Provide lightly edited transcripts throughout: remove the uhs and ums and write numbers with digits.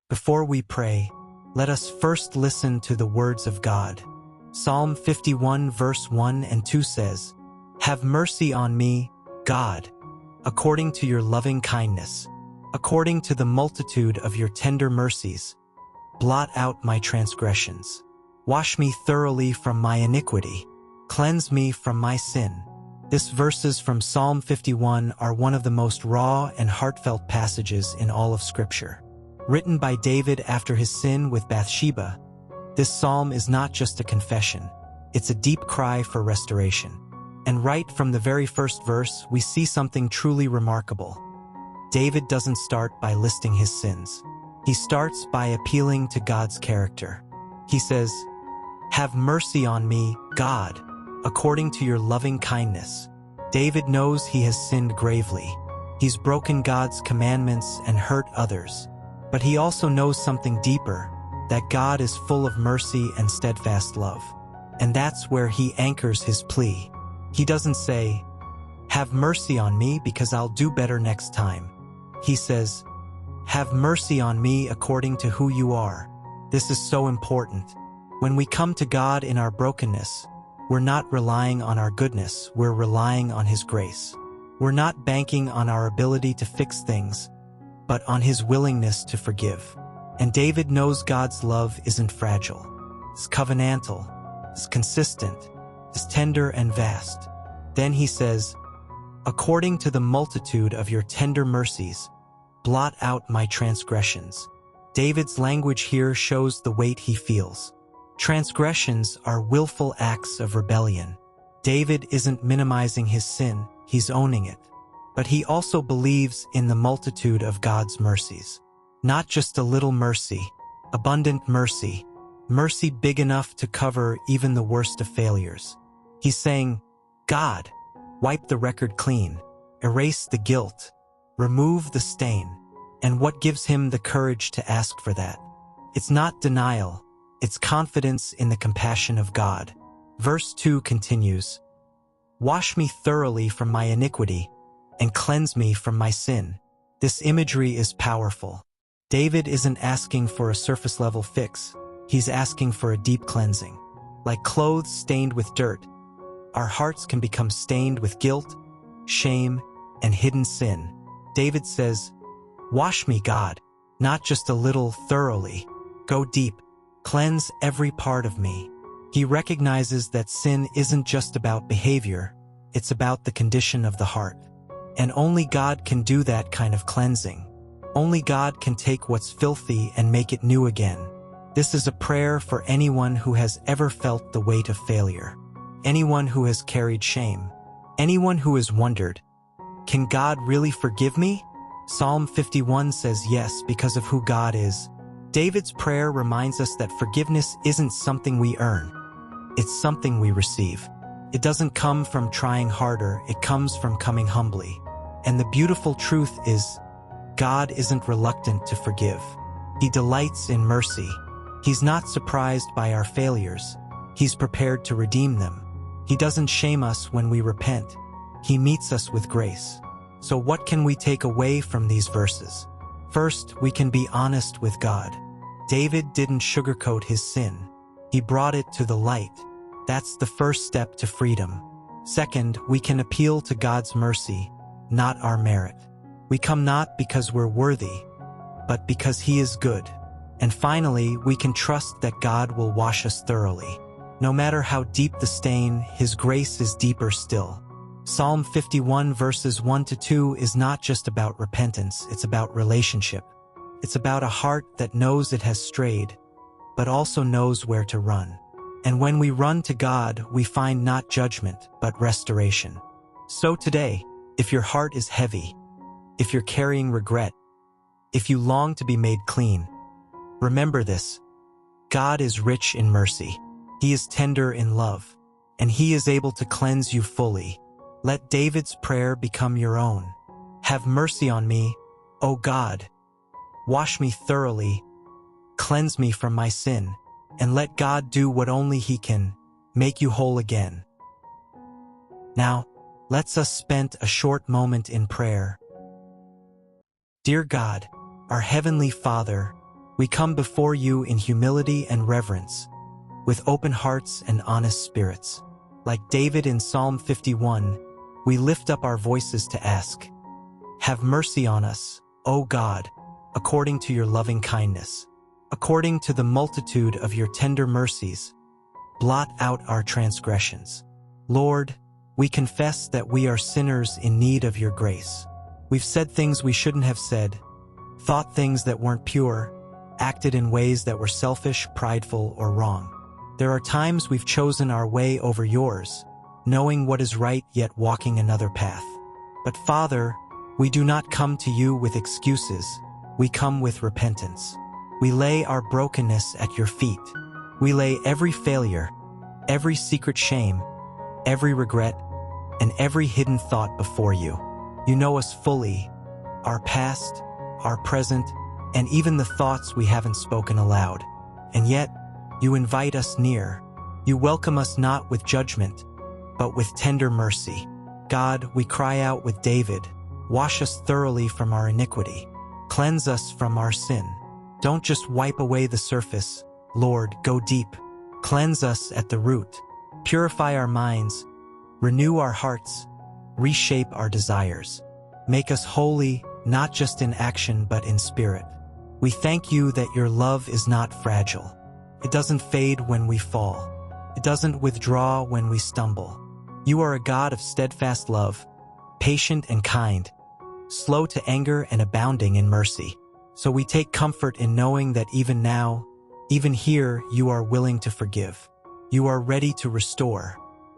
Before we pray, let us first listen to the words of God. Psalm 51 verse 1 and 2 says, "Have mercy on me, God, according to your loving kindness, according to the multitude of your tender mercies. Blot out my transgressions. Wash me thoroughly from my iniquity. Cleanse me from my sin." These verses from Psalm 51 are one of the most raw and heartfelt passages in all of Scripture. Written by David after his sin with Bathsheba, this psalm is not just a confession, it's a deep cry for restoration. And right from the very first verse, we see something truly remarkable. David doesn't start by listing his sins. He starts by appealing to God's character. He says, "Have mercy on me, God, according to your loving kindness." David knows he has sinned gravely. He's broken God's commandments and hurt others. But he also knows something deeper, that God is full of mercy and steadfast love. And that's where he anchors his plea. He doesn't say, "Have mercy on me because I'll do better next time." He says, "Have mercy on me according to who you are." This is so important. When we come to God in our brokenness, we're not relying on our goodness, we're relying on His grace. We're not banking on our ability to fix things, but on His willingness to forgive. And David knows God's love isn't fragile. It's covenantal, it's consistent, it's tender and vast. Then he says, "According to the multitude of your tender mercies, blot out my transgressions." David's language here shows the weight he feels. Transgressions are willful acts of rebellion. David isn't minimizing his sin, he's owning it. But he also believes in the multitude of God's mercies. Not just a little mercy, abundant mercy, mercy big enough to cover even the worst of failures. He's saying, "God, wipe the record clean, erase the guilt, remove the stain." And what gives him the courage to ask for that? It's not denial, it's confidence in the compassion of God. Verse 2 continues, "Wash me thoroughly from my iniquity, and cleanse me from my sin." This imagery is powerful. David isn't asking for a surface-level fix. He's asking for a deep cleansing. Like clothes stained with dirt, our hearts can become stained with guilt, shame, and hidden sin. David says, "Wash me, God, not just a little, thoroughly. Go deep. Cleanse every part of me." He recognizes that sin isn't just about behavior, it's about the condition of the heart. And only God can do that kind of cleansing. Only God can take what's filthy and make it new again. This is a prayer for anyone who has ever felt the weight of failure, anyone who has carried shame, anyone who has wondered, "Can God really forgive me?" Psalm 51 says yes because of who God is. David's prayer reminds us that forgiveness isn't something we earn. It's something we receive. It doesn't come from trying harder, it comes from coming humbly. And the beautiful truth is, God isn't reluctant to forgive. He delights in mercy. He's not surprised by our failures. He's prepared to redeem them. He doesn't shame us when we repent. He meets us with grace. So what can we take away from these verses? First, we can be honest with God. David didn't sugarcoat his sin. He brought it to the light. That's the first step to freedom. Second, we can appeal to God's mercy, not our merit. We come not because we're worthy, but because He is good. And finally, we can trust that God will wash us thoroughly. No matter how deep the stain, His grace is deeper still. Psalm 51 verses 1 to 2 is not just about repentance, it's about relationship. It's about a heart that knows it has strayed, but also knows where to run. And when we run to God, we find not judgment, but restoration. So today, if your heart is heavy, if you're carrying regret, if you long to be made clean, remember this: God is rich in mercy. He is tender in love, and He is able to cleanse you fully. Let David's prayer become your own. Have mercy on me, O God. Wash me thoroughly, cleanse me from my sin, and let God do what only He can, make you whole again. Now, let's us spend a short moment in prayer. Dear God, our Heavenly Father, We come before you in humility and reverence, with open hearts and honest spirits. Like David in Psalm 51, we lift up our voices to ask, "Have mercy on us, O God, according to your loving kindness. According to the multitude of your tender mercies, blot out our transgressions." Lord, we confess that we are sinners in need of your grace. We've said things we shouldn't have said, thought things that weren't pure, acted in ways that were selfish, prideful, or wrong. There are times we've chosen our way over yours, knowing what is right yet walking another path. But Father, we do not come to you with excuses, we come with repentance. We lay our brokenness at your feet. We lay every failure, every secret shame, every regret, and every hidden thought before you. You know us fully, our past, our present, and even the thoughts we haven't spoken aloud. And yet, you invite us near. You welcome us not with judgment, but with tender mercy. God, we cry out with David, wash us thoroughly from our iniquity. Cleanse us from our sin. Don't just wipe away the surface. Lord, go deep. Cleanse us at the root. Purify our minds. Renew our hearts. Reshape our desires. Make us holy, not just in action but in spirit. We thank you that your love is not fragile. It doesn't fade when we fall. It doesn't withdraw when we stumble. You are a God of steadfast love, patient and kind, slow to anger and abounding in mercy. So we take comfort in knowing that even now, even here, you are willing to forgive. You are ready to restore.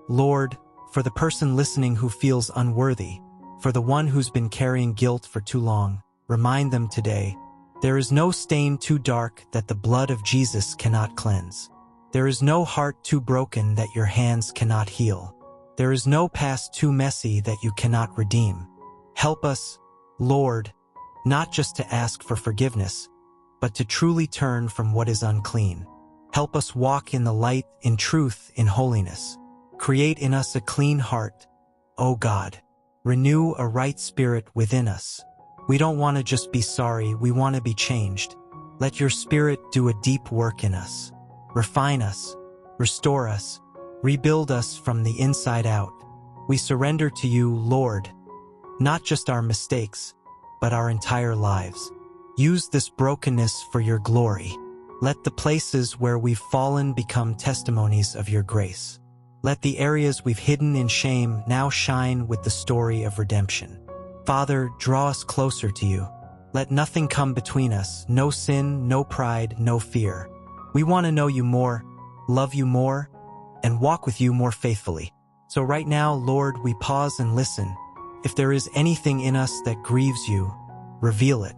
Lord, for the person listening who feels unworthy, for the one who's been carrying guilt for too long, remind them today, there is no stain too dark that the blood of Jesus cannot cleanse. There is no heart too broken that your hands cannot heal. There is no past too messy that you cannot redeem. Help us, Lord, not just to ask for forgiveness, but to truly turn from what is unclean. Help us walk in the light, in truth, in holiness. Create in us a clean heart, O God. Renew a right spirit within us. We don't want to just be sorry, we want to be changed. Let your Spirit do a deep work in us. Refine us, restore us, rebuild us from the inside out. We surrender to you, Lord, not just our mistakes, but our entire lives. Use this brokenness for your glory. Let the places where we've fallen become testimonies of your grace. Let the areas we've hidden in shame now shine with the story of redemption. Father, draw us closer to you. Let nothing come between us, no sin, no pride, no fear. We want to know you more, love you more, and walk with you more faithfully. So right now, Lord, we pause and listen. If there is anything in us that grieves you, reveal it.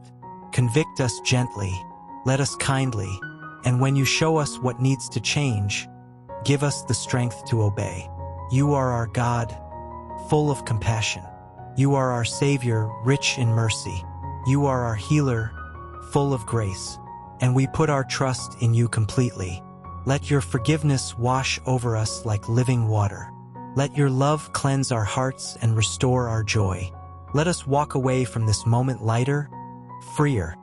Convict us gently, let us kindly, and when you show us what needs to change, give us the strength to obey. You are our God, full of compassion. You are our Savior, rich in mercy. You are our healer, full of grace. And we put our trust in you completely. Let your forgiveness wash over us like living water. Let your love cleanse our hearts and restore our joy. Let us walk away from this moment lighter, freer,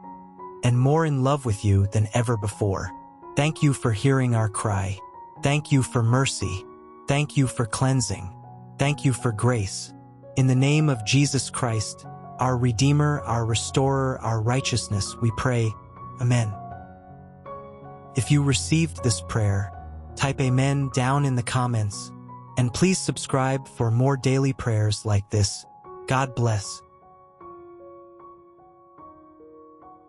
and more in love with you than ever before. Thank you for hearing our cry. Thank you for mercy. Thank you for cleansing. Thank you for grace. In the name of Jesus Christ, our Redeemer, our Restorer, our righteousness, we pray, Amen. If you received this prayer, type Amen down in the comments, and please subscribe for more daily prayers like this. God bless.